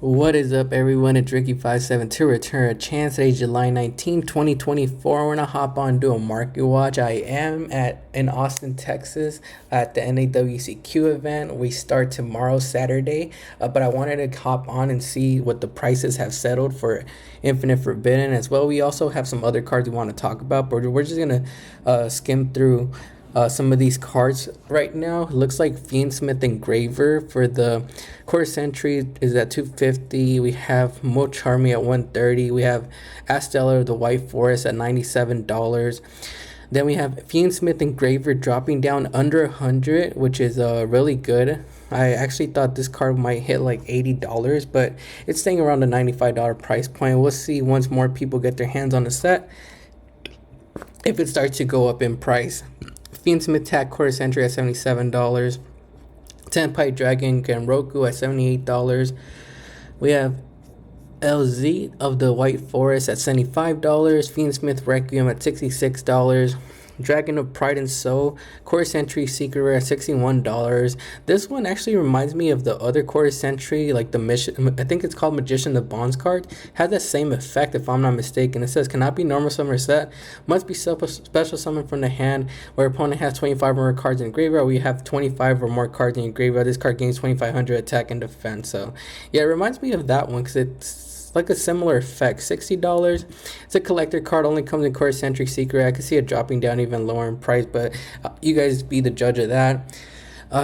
What is up, everyone? It's Ricky57 to return a chance. Today's July 19, 2024. We're gonna hop on do a market watch. I am in Austin, Texas at the NAWCQ event. We start tomorrow, Saturday, but I wanted to hop on and see what the prices have settled for Infinite Forbidden as well. We also have some other cards we want to talk about, but we're just gonna skim through some of these cards right now. It looks like Fiendsmith Engraver for the Quarter Century is at 250. We have Mo Charmy at 130. We have Astellar the White Forest at $97. Then we have Fiendsmith Engraver dropping down under 100, which is really good. I actually thought this card might hit like $80, but it's staying around the $95 price point. We'll see once more people get their hands on the set if it starts to go up in price. Fiendsmith Tack Quarter Century at $77. Tenpai Dragon Genroku at $78. We have LZ of the White Forest at $75. Fiendsmith Requiem at $66. Dragon of Pride and Soul Quarter Century Secret Rare at $61. This one actually reminds me of the other Quarter Century, like the mission. I think it's called Magician of Bonds card. Has that same effect, if I'm not mistaken. It says cannot be normal summon or set, must be special summon from the hand. Where opponent has 25 or more cards in graveyard, we have 25 or more cards in your graveyard. This card gains 2,500 attack and defense. So yeah, it reminds me of that one because it's like a similar effect. $60. It's a collector card, only comes in Quarter Century Secret. I can see it dropping down even lower in price, but you guys be the judge of that.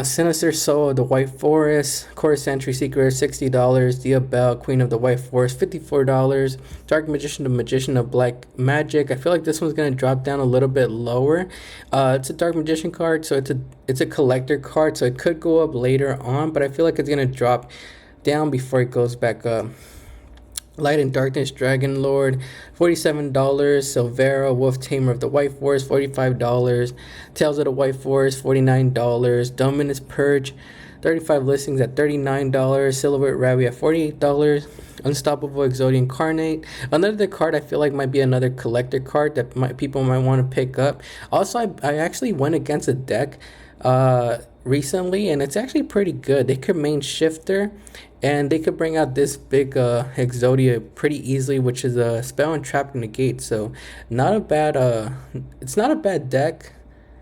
Sinister Soul of the White Forest Quarter Century Secret, $60. Diabelle Queen of the White Forest, $54. Dark Magician, the Magician of Black Magic. I feel like this one's gonna drop down a little bit lower. It's a Dark Magician card, so it's a collector card, so it could go up later on, but I feel like it's gonna drop down before it goes back up. Light and Darkness Dragon Lord, $47. Silvera Wolf Tamer of the White Forest, $45. Tales of the White Forest, $49. Dominus Purge, 35 listings at $39. Silhouette Rabbit at $48. Unstoppable Exodia Incarnate. Another card I feel like might be another collector card that people might want to pick up. Also, I actually went against a deck recently, and it's actually pretty good. They could main Shifter, and they could bring out this big Exodia pretty easily, which is a Spell and Trap Negate. So not a bad it's not a bad deck.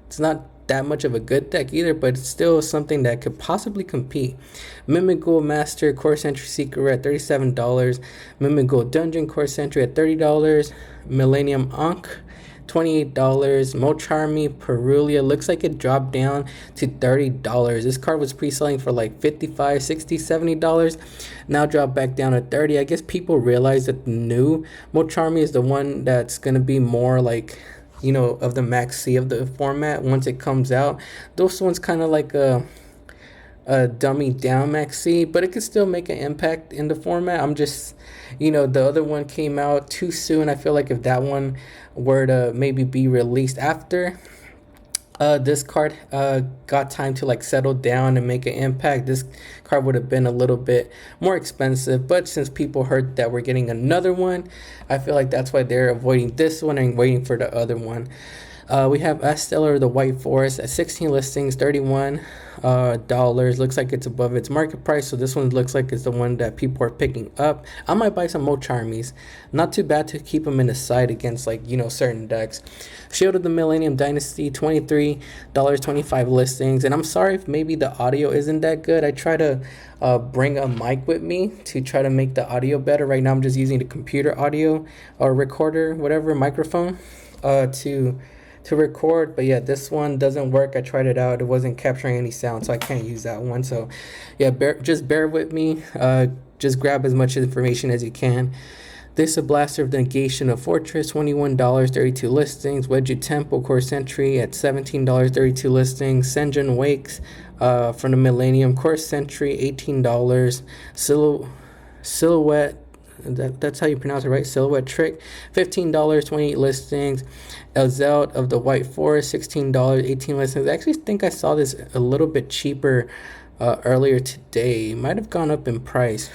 It's not that much of a good deck either, but it's still something that could possibly compete. Mimic Master Core Century Secret at $37. Mimic Dungeon Core Century at $30. Millennium Ankh, $28. Mo Charmy Perulia looks like it dropped down to $30. This card was pre-selling for like $55, $60, $70. Now dropped back down to $30. I guess people realize that the new Mo Charmy is the one that's gonna be more like, you know, of the max C of the format once it comes out. Those ones kind of like a dummy down max C, but it could still make an impact in the format. I'm just, you know, the other one came out too soon. I feel like if that one were to maybe be released after this card got time to like settle down and make an impact, this card would have been a little bit more expensive. But since people heard that we're getting another one, I feel like that's why they're avoiding this one and waiting for the other one. We have Astellar the White Forest at 16 listings, $31. Looks like it's above its market price, so this one looks like it's the one that people are picking up. I might buy some Mo Charmies. Not too bad to keep them in the side against, like, you know, certain decks. Shield of the Millennium Dynasty, $23, 25 listings. And I'm sorry if maybe the audio isn't that good. I try to bring a mic with me to try to make the audio better. Right now I'm just using the computer audio or recorder, whatever, microphone to record. But yeah, this one doesn't work. I tried it out, it wasn't capturing any sound, so I can't use that one. So yeah, just bear with me. Just grab as much information as you can. This is a Blaster of the Negation of Fortress, $21, 32 listings. Wedge Temple Core Century at $17, 32 listings. Senjin Wakes from the Millennium Core Century, $18. Silhouette, that's how you pronounce it, right? Silhouette Trick, $15, 28 listings. Elzelt of the White Forest, $16, 18 listings. I actually think I saw this a little bit cheaper earlier today. Might have gone up in price.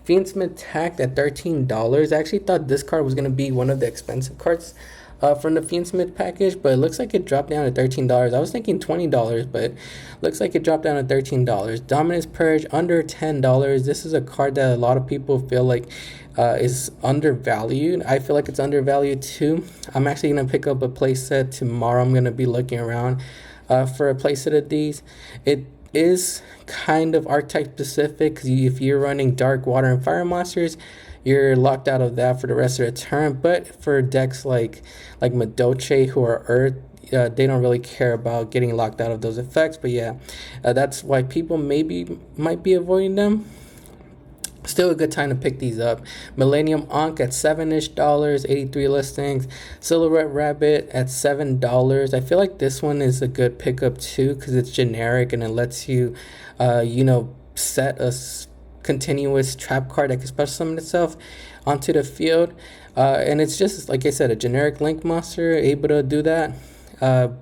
Fiendsmith Tact at $13. I actually thought this card was going to be one of the expensive cards from the Fiendsmith package, but it looks like it dropped down to $13. I was thinking $20, but looks like it dropped down to $13. Dominance Purge under $10. This is a card that a lot of people feel like is undervalued. I feel like it's undervalued too. I'm actually gonna pick up a playset tomorrow. I'm gonna be looking around for a playset of these. It is kind of archetype specific, because if you're running dark, water, and fire monsters, you're locked out of that for the rest of the turn. But for decks like Madoche, who are earth, they don't really care about getting locked out of those effects. But yeah, that's why people might be avoiding them. Still a good time to pick these up. Millennium Ankh at $7-ish, 83 listings. Silhouette Rabbit at $7. I feel like this one is a good pickup too, because it's generic and it lets you, set a continuous trap card that can special summon itself onto the field. And it's just, like I said, a generic Link monster able to do that.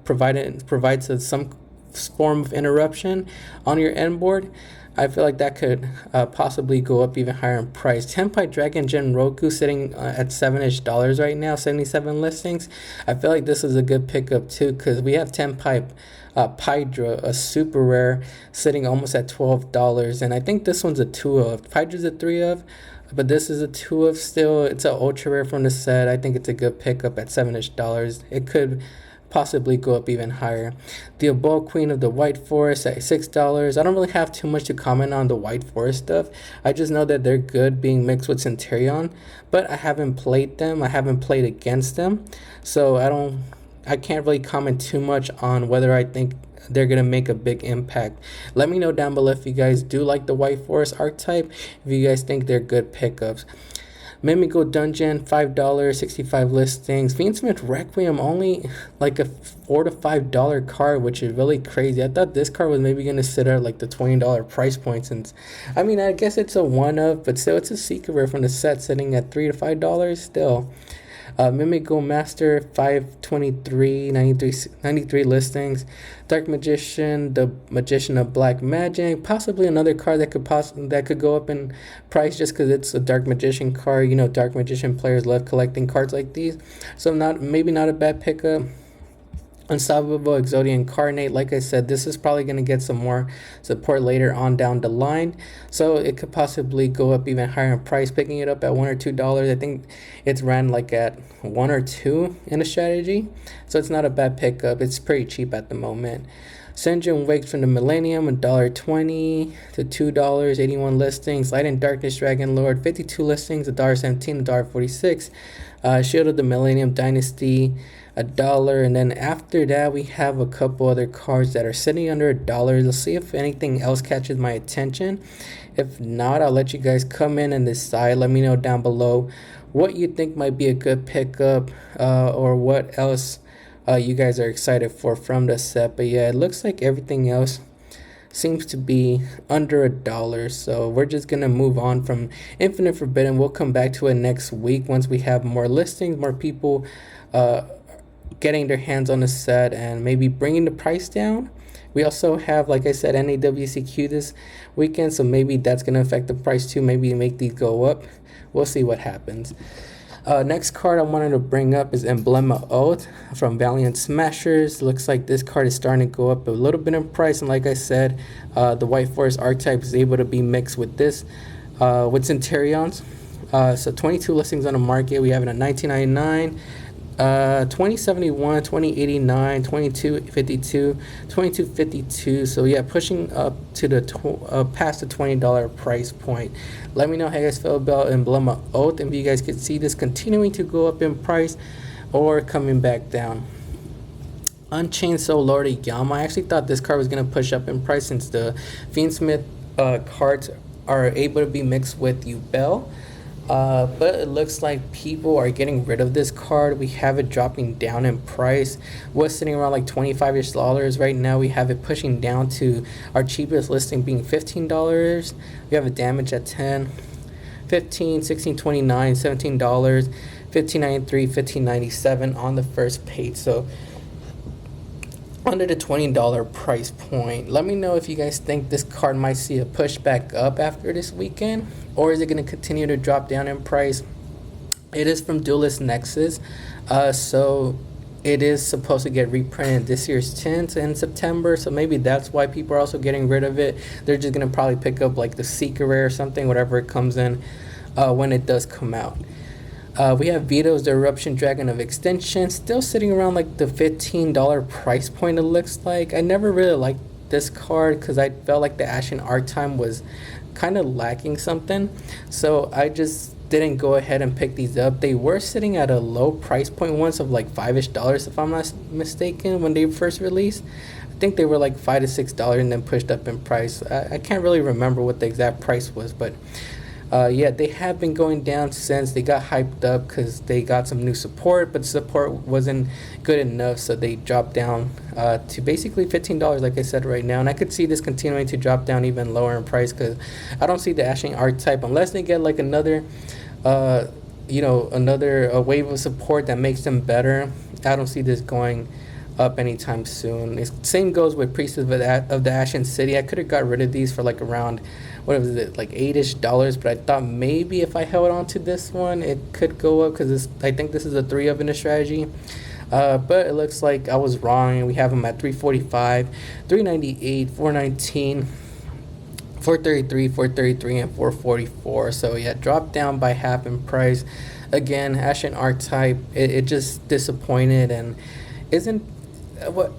Provides some form of interruption on your end board. I feel like that could possibly go up even higher in price. Tenpai Dragon Gen Roku sitting at $7-ish right now, 77 listings. I feel like this is a good pickup too, because we have Tenpai Pydra, a super rare, sitting almost at $12, and I think this one's a 2 of. Pydra's a 3 of, but this is a 2 of still. It's an ultra rare from the set. I think it's a good pickup at $7-ish. It could possibly go up even higher. The Abode Queen of the White Forest at $6. I don't really have too much to comment on the White Forest stuff. I just know that they're good being mixed with Centurion, but I haven't played them. I haven't played against them, so I can't really comment too much on whether I think they're gonna make a big impact. Let me know down below if you guys do like the White Forest archetype, if you guys think they're good pickups. Mimigo Dungeon, $5, 65 listings. Fiendsmith Requiem, only like a $4 to $5 card, which is really crazy. I thought this card was maybe going to sit at like the $20 price point, since, I mean, I guess it's a one of, but still it's a secret rare from the set, sitting at $3 to $5 still. Mimigo Master, 523, 93 listings. Dark Magician, the Magician of Black Magic, possibly another card that could go up in price just because it's a Dark Magician card. You know, Dark Magician players love collecting cards like these, so maybe not a bad pickup. Unstoppable Exodia Incarnate, like I said, this is probably going to get some more support later on down the line, so it could possibly go up even higher in price, picking it up at $1 or $2. I think it's ran like at 1 or 2 in a strategy, so it's not a bad pickup. It's pretty cheap at the moment. Senjin Wakes from the Millennium, $1.20 to $2, 81 listings. Light and Darkness Dragon Lord, 52 listings, $1.17, $1.46. Shield of the Millennium Dynasty, $1, and then after that we have a couple other cards that are sitting under $1. Let's see if anything else catches my attention. If not, I'll let you guys come in and decide. Let me know down below what you think might be a good pickup, or what else you guys are excited for from the set. But yeah, it looks like everything else seems to be under $1, so we're just gonna move on from Infinite Forbidden. We'll come back to it next week once we have more listings, more people getting their hands on the set, and maybe bringing the price down. We also have, like I said, NAWCQ this weekend, so maybe that's going to affect the price too, maybe make these go up. We'll see what happens. Next card I wanted to bring up is Emblema Oath from Valiant Smashers. Looks like this card is starting to go up a little bit in price, and like I said, the White Forest archetype is able to be mixed with this, with Centurions. So 22 listings on the market. We have it at $19.99. 2071, 2089, 2252, 2252. So yeah, pushing up to the past the $20 price point. Let me know how you guys feel about Emblema Oath, and if you guys could see this continuing to go up in price or coming back down. Unchained Soul Lord Yama. I actually thought this card was gonna push up in price, since the Fiendsmith cards are able to be mixed with Yubel. But it looks like people are getting rid of this card. We have it dropping down in price. Was sitting around like $25-ish. Right now we have it pushing down to our cheapest listing being $15. We have a damage at 10, 15, 16, 29, $17, $15.93, $15.97 on the first page. So under the $20 price point. Let me know if you guys think this card might see a push back up after this weekend, or is it going to continue to drop down in price? It is from Duelist Nexus, so it is supposed to get reprinted this year's tints in September. So maybe that's why people are also getting rid of it. They're just gonna probably pick up like the Seeker Rare or something, whatever it comes in when it does come out. We have Vito's the Eruption Dragon of Extension, still sitting around like the $15 price point. It looks like I never really liked this card because I felt like the Ashen Archetype was kind of lacking something, so I just didn't go ahead and pick these up. They were sitting at a low price point once of like $5-ish if I'm not mistaken when they first released. I think they were like $5 to $6 and then pushed up in price. I can't really remember what the exact price was, but yeah, they have been going down since. They got hyped up because they got some new support, but the support wasn't good enough, so they dropped down to basically $15 like I said right now. And I could see this continuing to drop down even lower in price because I don't see the Ashen Archetype unless they get like another another wave of support that makes them better. I don't see this going up anytime soon. Same goes with Priest of the Ashen City. I could have got rid of these for like around, what was it, like $8-ish, but I thought maybe if I held on to this one it could go up because I think this is a 3-of in a strategy. But it looks like I was wrong, and we have them at 345, 398, 419, 433, 433, and 444. So yeah, dropped down by half in price. Again, Ashen Archetype, it just disappointed and isn't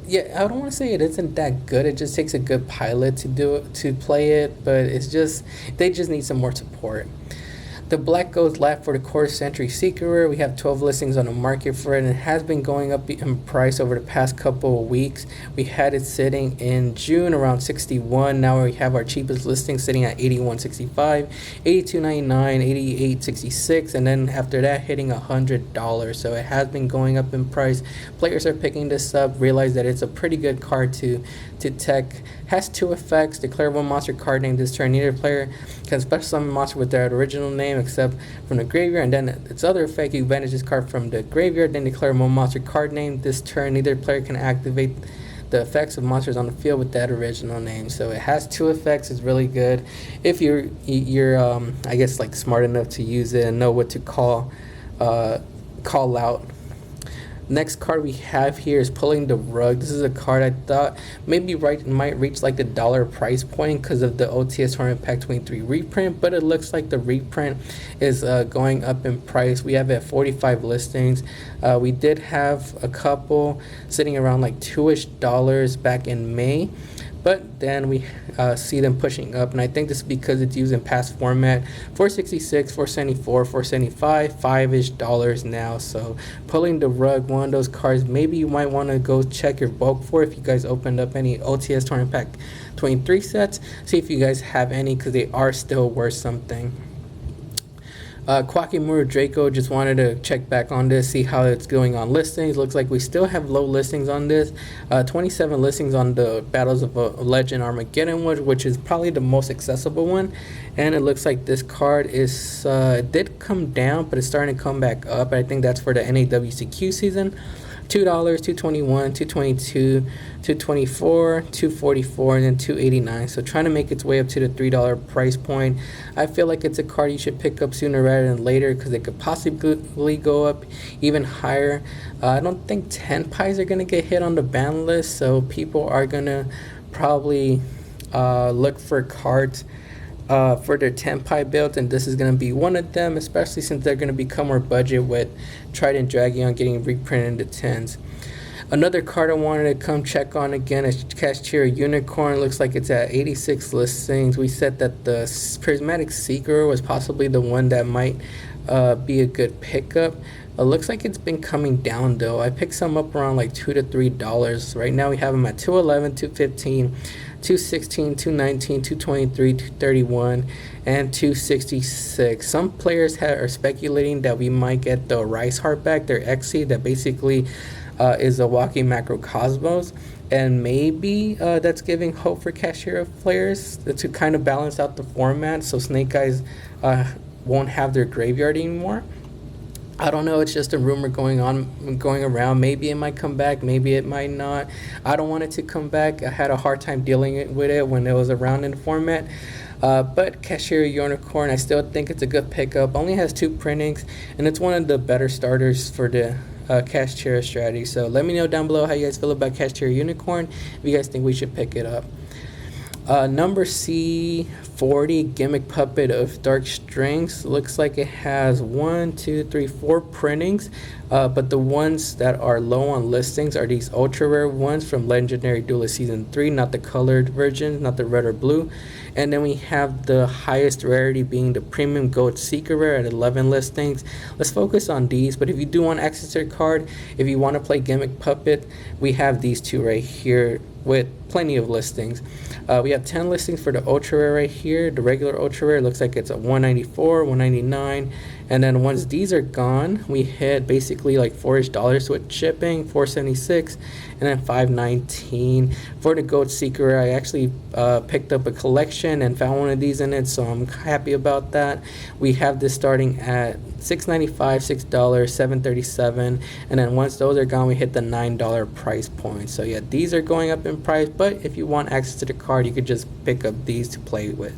yeah, I don't want to say it isn't that good. It just takes a good pilot to play it, but it's just they just need some more support. The black goes last for the quarter century Seeker. We have 12 listings on the market for it, and it has been going up in price over the past couple of weeks. We had it sitting in June around 61. Now we have our cheapest listing sitting at 81.65, 82.99, 88.66, and then after that hitting $100. So it has been going up in price. Players are picking this up, realize that it's a pretty good card to tech. Has 2 effects. Declare 1 monster card name this turn. Neither player can special summon monster with their original name except from the graveyard, and then its other effect, you banish this card from the graveyard, then declare 1 monster card name this turn. Neither player can activate the effects of monsters on the field with that original name. So it has 2 effects. It's really good if you're I guess like smart enough to use it and know what to call out. Next card we have here is Pulling the Rug. This is a card I thought maybe might reach like the $1 price point because of the OTS Tournament Pack 23 reprint, but it looks like the reprint is going up in price. We have it at 45 listings. We did have a couple sitting around like $2-ish back in May, but then we see them pushing up, and I think this is because it's used in past format. 466, 474, 475, $5-ish now. So Pulling the Rug, one of those cards maybe you might want to go check your bulk for if you guys opened up any OTS Tournament Pack 23 sets. See if you guys have any because they are still worth something. Kwakimura Draco, just wanted to check back on this, see how it's going on listings. Looks like we still have low listings on this. 27 listings on the Battles of Legend Armageddon one, which is probably the most accessible one. And it looks like this card is did come down, but it's starting to come back up. I think that's for the NAWCQ season. $2, $2.21, $2.22, $2.24, $2.44, and then $2.89. So trying to make its way up to the $3 price point. I feel like it's a card you should pick up sooner rather than later because it could possibly go up even higher. I don't think 10 pies are going to get hit on the ban list, so people are going to probably look for cards for their 10 pie builds, and this is going to be one of them, especially since they're going to become more budget with Trident Dragon getting reprinted into 10s. Another card I wanted to come check on again is Cashier Unicorn. Looks like it's at 86 listings. We said that the Prismatic Seeker was possibly the one that might be a good pickup. It looks like it's been coming down though. I picked some up around like $2 to $3. Right now we have them at $2.11, $2.15, $2.16, $2.19, $2.23, $2.31, and $2.66. Some players are speculating that we might get the Rice Heart back, their XC that basically is a walking macrocosmos, and maybe that's giving hope for Cashier players to kind of balance out the format so Snake Eyes won't have their graveyard anymore. I don't know, it's just a rumor going around. Maybe it might come back, maybe it might not. I don't want it to come back. I had a hard time dealing with it when it was around in the format. But Cashier Unicorn, I still think it's a good pickup. Only has 2 printings, and it's one of the better starters for the Cashier strategy. So let me know down below how you guys feel about Cashier Unicorn, if you guys think we should pick it up. Number C40 Gimmick Puppet of Dark Strings. Looks like it has 1, 2, 3, 4 printings, but the ones that are low on listings are these ultra rare ones from Legendary Duelist Season 3, not the colored version, not the red or blue. And then we have the highest rarity being the Premium Gold Secret Rare at 11 listings. Let's focus on these, but if you do want access to the card, if you want to play Gimmick Puppet, we have these two right here with plenty of listings. We have 10 listings for the ultra rare right here. The regular ultra rare looks like it's a 194, 199, and then once these are gone, we hit basically like $4-ish with shipping, 476, and then 519 for the gold secret rare. I actually picked up a collection and found one of these in it, so I'm happy about that. We have this starting at $6.95, $6, $7.37, and then once those are gone, we hit the $9 price point. So yeah, these are going up in price, but if you want access to the card, you could just pick up these to play with.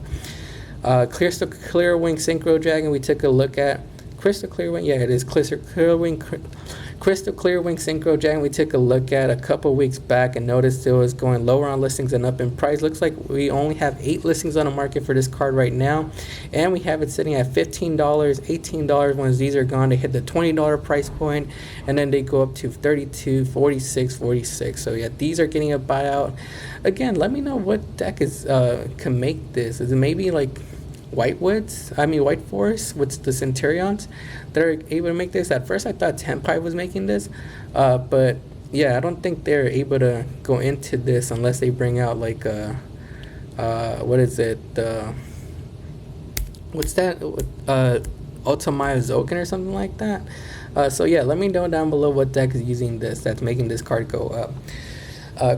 Clear Wing Synchro Dragon, we took a look at. Crystal Clear Wing, yeah, it is Crystal Clear Wing Synchro Dragon. We took a look at a couple weeks back and noticed it was going lower on listings and up in price. Looks like we only have 8 listings on the market for this card right now, and we have it sitting at $15, $18. Once these are gone, they hit the $20 price point, and then they go up to $32, $46, $46. So yeah, these are getting a buyout. Again, let me know what deck is can make this. Is it maybe like White Forest with the Centurions that are able to make this? At first I thought Tenpai was making this, but yeah, I don't think they're able to go into this unless they bring out like what is it, what's that, Ultimaya Zoken or something like that. So yeah, let me know down below what deck is using this that's making this card go up.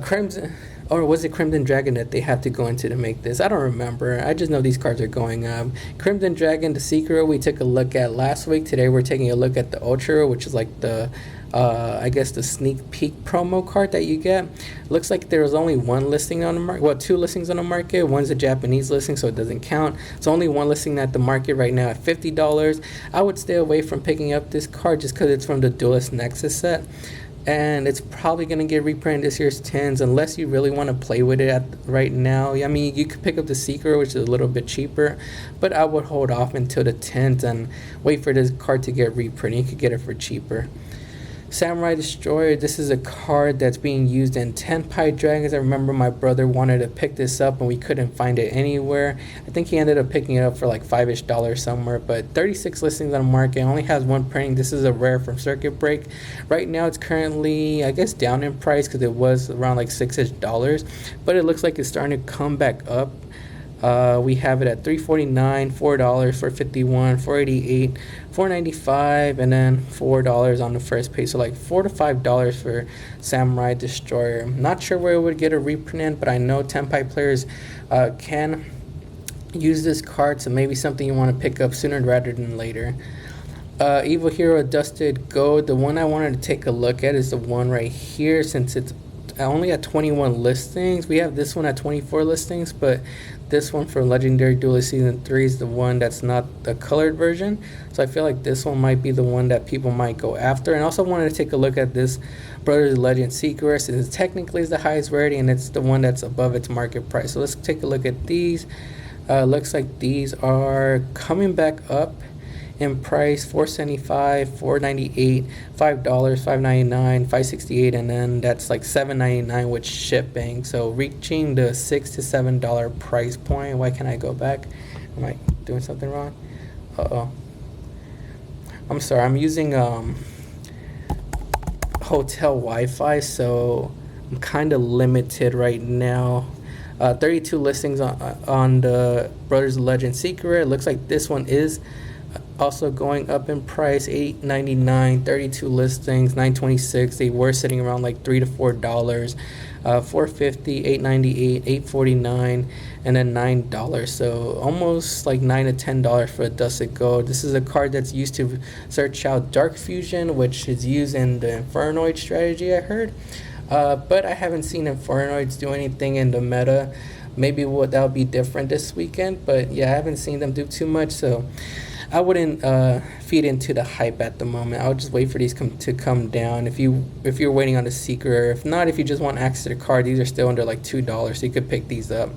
Crimson, or was it Crimson Dragon that they have to go into to make this? I don't remember. I just know these cards are going up. Crimson Dragon, the Secret, we took a look at last week. Today we're taking a look at the Ultra, which is like the, I guess the sneak peek promo card that you get. Looks like there was only 1 listing on the market. Well, 2 listings on the market. One's a Japanese listing, so it doesn't count. It's only 1 listing at the market right now at $50. I would stay away from picking up this card just because it's from the Duelist Nexus set, and it's probably going to get reprinted this year's 10s unless you really want to play with it right now. I mean, you could pick up the Secret, which is a little bit cheaper, but I would hold off until the 10s and wait for this card to get reprinted. You could get it for cheaper. Samurai Destroyer, this is a card that's being used in Tenpai Dragons. I remember my brother wanted to pick this up and we couldn't find it anywhere. I think he ended up picking it up for like $5-ish somewhere, but 36 listings on the market, only has 1 printing. This is a rare from Circuit Break. Right now it's currently, I guess, down in price because it was around like $6-ish, but it looks like it's starting to come back up. We have it at $3.49, $4, $4.51, $4.88, $4.95, and then $4 on the first page. So like $4 to $5 for Samurai Destroyer. I'm not sure where it would get a reprint in, but I know Tenpai players can use this card, so maybe something you want to pick up sooner rather than later. Evil Hero Dusted Gold. The one I wanted to take a look at is the one right here, since it's only at 21 listings. We have this one at 24 listings, but this one for Legendary Duelist Season 3 is the one that's not the colored version. So I feel like this one might be the one that people might go after. And also wanted to take a look at this Brothers Legend Secret, since it technically is the highest rarity and it's the one that's above its market price. So let's take a look at these. Looks like these are coming back up in price, $4.75, $4.98, $5, $5.99, $5.68, and then that's like $7.99 with shipping. So reaching the $6 to $7 price point. Why can't I go back? Am I doing something wrong? I'm sorry. I'm using hotel Wi-Fi, so I'm kind of limited right now. 32 listings on the Brothers Legend Secret. It looks like this one is also going up in price, $8.99, 32 listings, $9.26. They were sitting around like $3 to $4, $4.50, $8.98, $8.49, and then $9. So almost like $9 to $10 for a Dusted Gold. This is a card that's used to search out Dark Fusion, which is used in the Infernoid strategy, I heard. But I haven't seen Infernoids do anything in the meta. maybe that'll be different this weekend. But yeah, I haven't seen them do too much, so I wouldn't feed into the hype at the moment. I'll just wait for these to come down. If you're waiting on the secret, or if not, if you just want access to the card, these are still under like $2, so you could pick these up.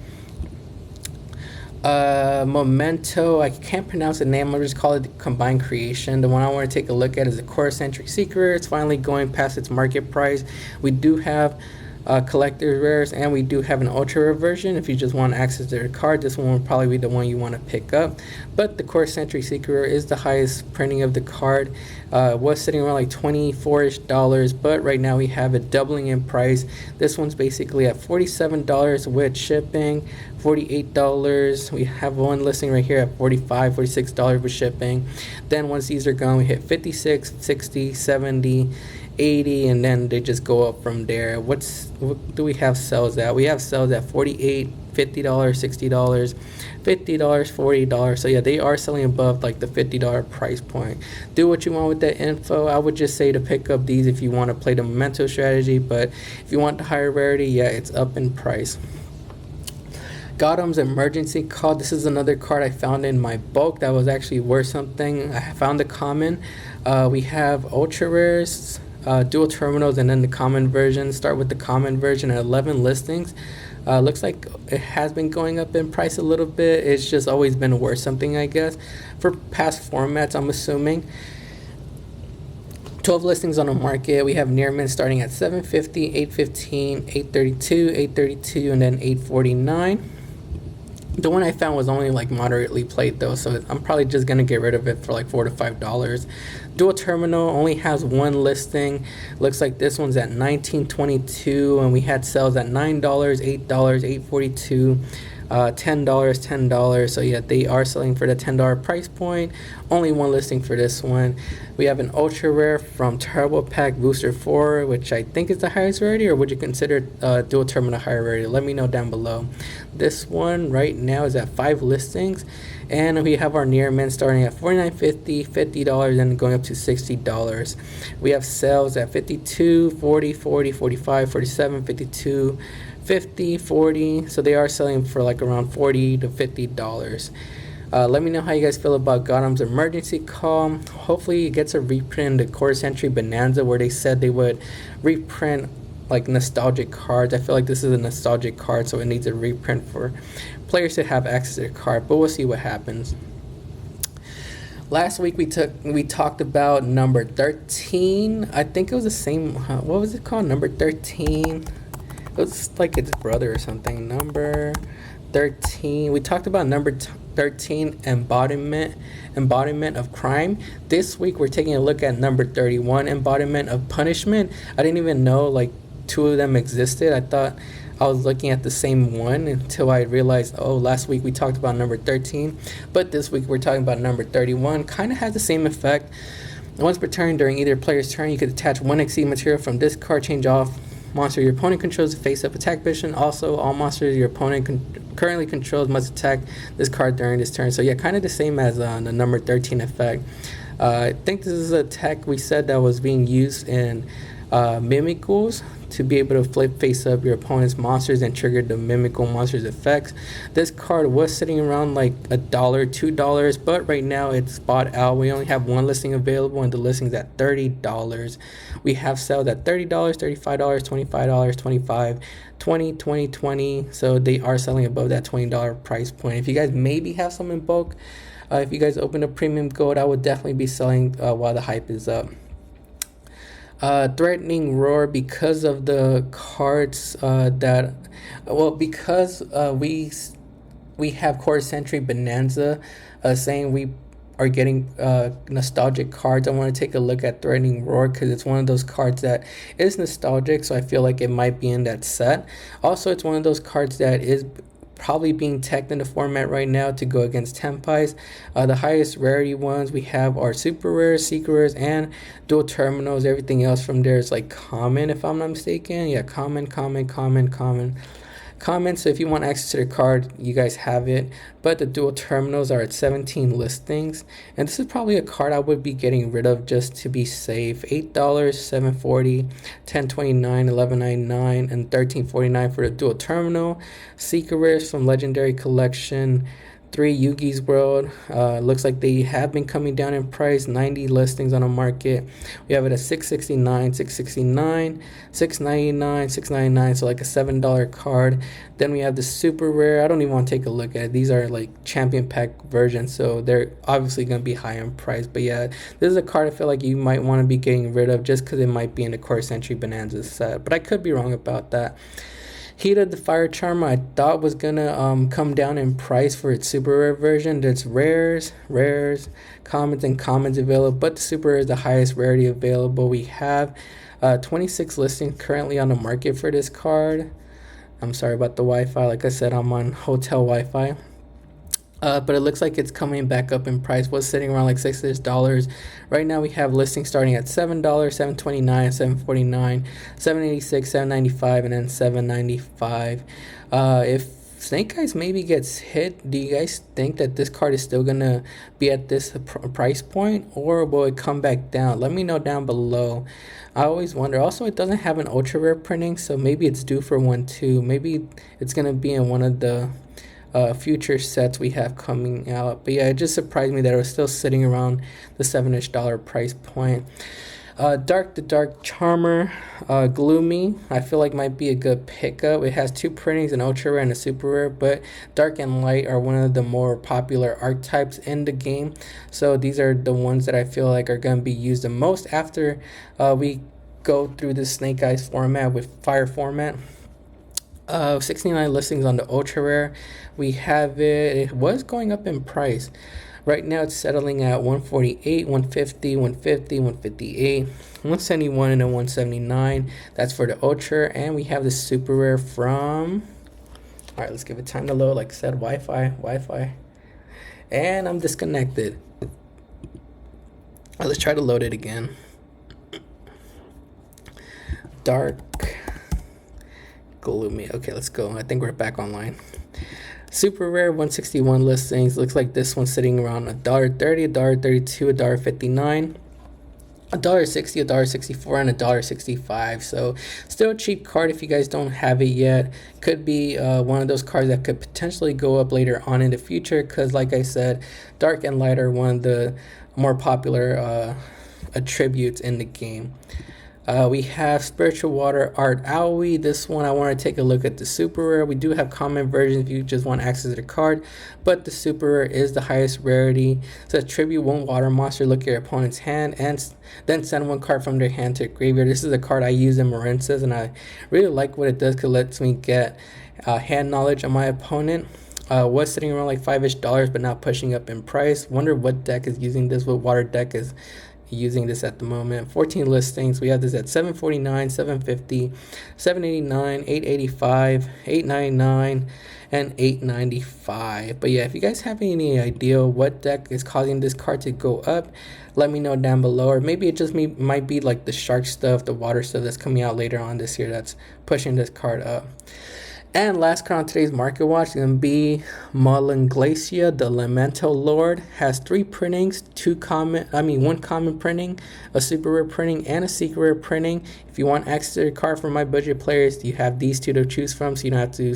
Memento, I can't pronounce the name, I'll just call it Combined Creation. The one I want to take a look at is the Core Century Secret. It's finally going past its market price. We do have collector rares, and we do have an ultra rare version. If you just want access to the card, this one will probably be the one you want to pick up. But the Core Century Secret is the highest printing of the card. Was sitting around like $24-ish, but right now we have it doubling in price. This one's basically at $47 with shipping, $48. We have one listing right here at $45, $46 with shipping. Then once these are gone, we hit 56, 60, 70, 80, and then they just go up from there. What do we have sales at? We have sales at $48, $50, $60, $50, $40. So yeah, they are selling above like the $50 price point. Do what you want with that info. I would just say to pick up these if you want to play the Memento strategy, but if you want the higher rarity, yeah, it's up in price. Gotham's Emergency Call. This is another card I found in my bulk that was actually worth something. I found the common. We have ultra rares, dual terminals, and then the common version. Start with the common version at 11 listings. Looks like it has been going up in price a little bit. It's just always been worth something, I guess, for past formats, I'm assuming. 12 listings on the market. We have near mint starting at $750, $815, $832, $832, and then $849. The one I found was only like moderately played though, so I'm probably just gonna get rid of it for like $4 to $5. Dual terminal only has one listing. Looks like this one's at $19.22, and we had sales at $9, $8, $8.42, $10. So yeah, they are selling for the $10 price point. Only one listing for this one. We have an ultra rare from Turbo Pack Booster 4, which I think is the highest rarity, or would you consider dual terminal higher rarity? Let me know down below. This one right now is at 5 listings, and we have our near mint starting at $49.50, $50, and going up to $60. We have sales at $52, $40, $40, $45, $47, $52, $50, $40. So they are selling for like around $40 to $50. Let me know how you guys feel about Gotham's Emergency Call. Hopefully it gets a reprint in the Core Century Bonanza, where they said they would reprint like nostalgic cards. I feel like this is a nostalgic card, so it needs a reprint for players to have access to the card, but we'll see what happens. Last week we talked about number 13. I think it was the same. What was it called? Number 13. It was like its brother or something. Number 13. We talked about number 13, embodiment of crime. This week we're taking a look at number 31, embodiment of punishment. I didn't even know like 2 of them existed. I thought I was looking at the same one until I realized, oh, last week we talked about number 13, but this week we're talking about number 31. Kind of has the same effect. Once per turn, during either player's turn, you could attach 1 XC material from this card, change off monster your opponent controls to face-up attack position. Also, all monsters your opponent currently controls must attack this card during this turn. So yeah, kind of the same as the number 13 effect. I think this is a tech we said that was being used in Mimicals to be able to flip face up your opponent's monsters and trigger the Mimical monsters effects. This card was sitting around like $1, $2, but right now it's bought out. We only have 1 listing available, and the listing's at $30. We have sales at $30, $35, $25, $25, $20, $20, $20. So they are selling above that $20 price point. If you guys maybe have some in bulk, if you guys open a premium gold, I would definitely be selling while the hype is up. Threatening Roar, because of the cards because we have Core Century Bonanza saying we are getting nostalgic cards. I want to take a look at Threatening Roar because it's one of those cards that is nostalgic, so I feel like it might be in that set. Also, it's one of those cards that is probably being teched in the format right now to go against Tempais. The highest rarity ones we have are super rares, secret rares, and dual terminals. Everything else from there is like common, if I'm not mistaken. Yeah, common. common, so if you want access to the card, you guys have it. But the dual terminals are at 17 listings, and this is probably a card I would be getting rid of just to be safe. $8, $7.40, $10.29, $11.99, and $13.49 for the dual terminal. Secret rares from Legendary Collection. 3 Yugi's World. Looks like they have been coming down in price. 90 listings on the market. We have it at $6.69, $6.69, $6.99, $6.99. So like a $7 card. Then we have the super rare. I don't even want to take a look at it. These are like champion pack versions, so they're obviously going to be high in price. But yeah, this is a card I feel like you might want to be getting rid of just because it might be in the Core Century Bonanza set. But I could be wrong about that. Hita the Fire Charmer I thought was gonna come down in price for its super rare version. There's rares, commons, and commons available, but the super rare is the highest rarity available. We have 26 listings currently on the market for this card. I'm sorry about the Wi-Fi. Like I said, I'm on hotel Wi-Fi. But it looks like it's coming back up in price. Was sitting around like $6. Right now we have listings starting at $7, $7.29, $7.49, $7.86, $7.95, and then $7.95. If Snake Eyes maybe gets hit, do you guys think that this card is still gonna be at this price point, or will it come back down? Let me know down below. I always wonder. Also, it doesn't have an ultra rare printing, so maybe it's due for one too. Maybe it's gonna be in one of the future sets we have coming out. But yeah, it just surprised me that it was still sitting around the $7-ish price point. Dark the Dark Charmer, Gloomy, I feel like might be a good pickup. It has 2 printings, an ultra rare and a super rare, but Dark and Light are one of the more popular archetypes in the game, so these are the ones that I feel like are going to be used the most after we go through the Snake Eyes format with Fire format. 69 listings on the ultra rare. We have it was going up in price. Right now it's settling at 148, 150, 150, 158, 171, and then 179. That's for the ultra. And we have the super rare from, all right, let's give it time to load. Like I said, Wi-Fi, and I'm disconnected. All right, let's try to load it again. Dark Gloomy. Okay, let's go. I think we're back online. Super rare, 161 listings. Looks like this one's sitting around $1.30, $1.32, $1.59, $1.60, $1.64, and $1.65. So still a cheap card if you guys don't have it yet. Could be one of those cards that could potentially go up later on in the future, because like I said, Dark and Light are one of the more popular attributes in the game. We have Spiritual Water Art Aoi. This one I want to take a look at the super rare. We do have common versions if you just want access to the card, but the super rare is the highest rarity. So tribute 1 water monster, look at your opponent's hand, and then send 1 card from their hand to the graveyard. This is a card I use in Marensis, and I really like what it does because it lets me get hand knowledge on my opponent. Was sitting around like $5-ish, but not pushing up in price. Wonder what deck is using this, what water deck is using this at the moment. 14 listings. We have this at $7.49, $7.50, $7.89, $8.85, $8.99, and $8.95. But yeah, if you guys have any idea what deck is causing this card to go up, let me know down below. Or maybe it just might be like the shark stuff, the water stuff that's coming out later on this year that's pushing this card up. And last card on today's market watch is going to be Glacia, the Elemental Lord. Has 3 printings, 1 common printing, a super rare printing, and a secret rare printing. If you want access to the card for my budget players, you have these 2 to choose from, so you don't have to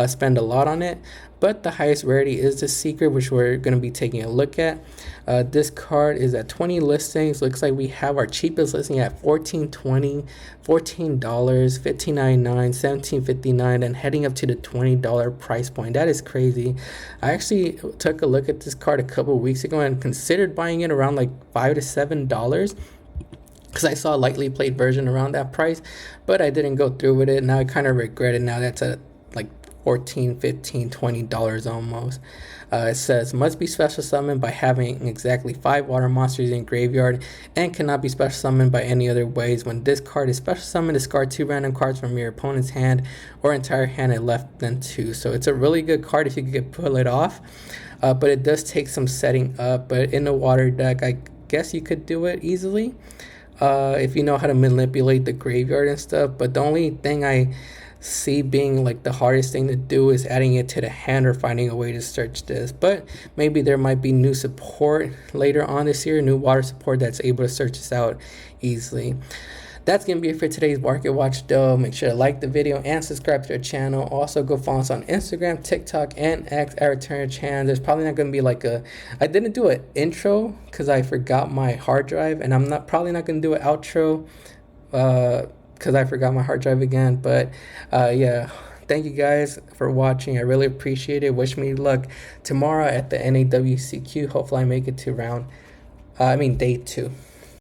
spend a lot on it. But the highest rarity is the secret, which we're going to be taking a look at. This card is at 20 listings. Looks like we have our cheapest listing at $14.20, $14, $15.99, $17.59, and heading up to the $20 price point. That is crazy. I actually took a look at this card a couple weeks ago and considered buying it around like $5 to $7. Because I saw a lightly played version around that price, but I didn't go through with it. Now I kind of regret it. Now that's at like $14, $15, $20 almost. It says must be special summoned by having exactly 5 water monsters in graveyard, and cannot be special summoned by any other ways. When this card is special summoned, discard 2 random cards from your opponent's hand or entire hand and left then 2. So it's a really good card if you could pull it off, but it does take some setting up. But in the water deck, I guess you could do it easily if you know how to manipulate the graveyard and stuff. But the only thing I C being like the hardest thing to do is adding it to the hand or finding a way to search this. But maybe there might be new support later on this year, new water support that's able to search this out easily. That's going to be it for today's Market Watch though. Make sure to like the video and subscribe to our channel. Also go follow us on Instagram, TikTok, and X at Return Channel. There's probably not going to be like I didn't do an intro because I forgot my hard drive, and I'm probably not going to do an outro because I forgot my hard drive again. But yeah, thank you guys for watching. I really appreciate it. Wish me luck tomorrow at the NAWCQ. Hopefully I make it to day 2.